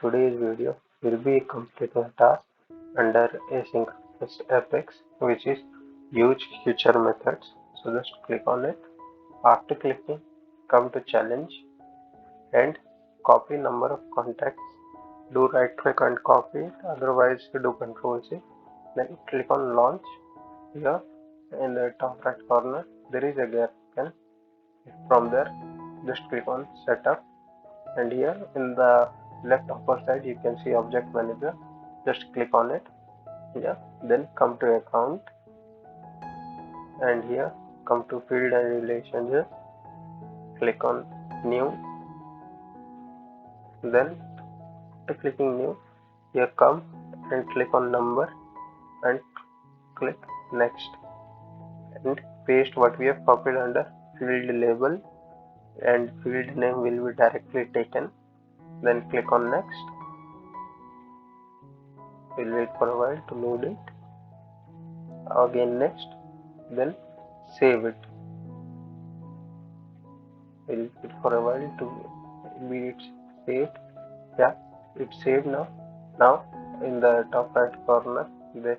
today's video will be completing a task under Asynchronous Apex, which is use future methods. So just click on it. After clicking, come to challenge and copy number of contacts. Do right click and copy it, otherwise do Control C. Then click on launch. Here in the top right corner there is a gear icon. From there just click on setup, and here in the left upper side you can see object manager. Just click on it. Here then come to account, and here come to field and relationship. Click on new. Then after clicking new, here come and click on number and click next, and paste what we have copied under field label, and field name will be directly taken. Then click on next. We'll wait for a while to load it. Again next, then save it. We'll wait for a while to be it saved. Yeah, it's saved now. Now in the top right corner, they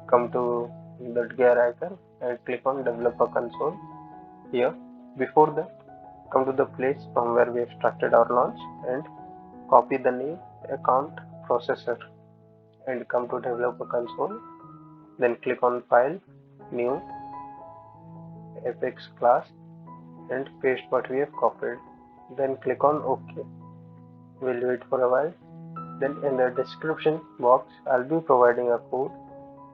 come to the gear icon and click on developer console. Here before that, come to the place from where we have started our launch and copy the name account processor and come to developer console. Then click on file, new, apex class, and paste what we have copied. Then click on OK. We'll wait for a while. Then in the description box I'll be providing a code.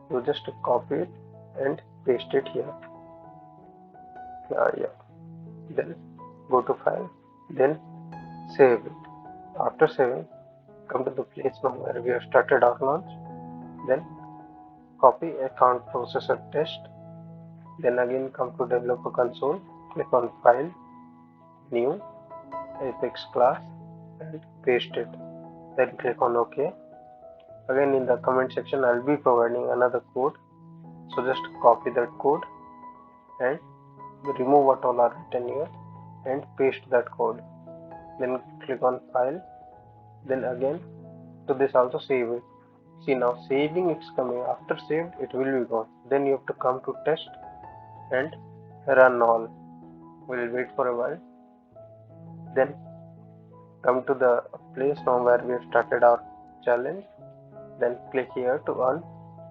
You just copy it and paste it here. Then go to file, then save it. After saving, come to the place from where we have started our launch. Then copy account processor test. Then again come to developer console, click on file, new, apex class, and paste it. Then click on OK. Again in the comment section I'll be providing another code, so just copy that code and remove what all are written here and paste that code. Then click on file, then again to this also save it. See, now saving it's coming. After saved it will be gone. Then you have to come to test and run all. We'll wait for a while. Then come to the place from where we have started our challenge. Then click here to earn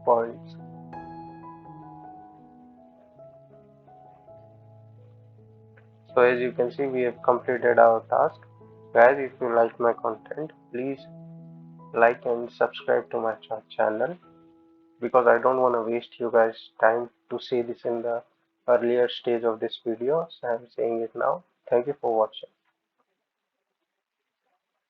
points. So as you can see, we have completed our task. Guys, if you like my content, please like and subscribe to my channel, because I don't want to waste you guys time to see this in the earlier stage of this video, so I'm saying it now. Thank you for watching.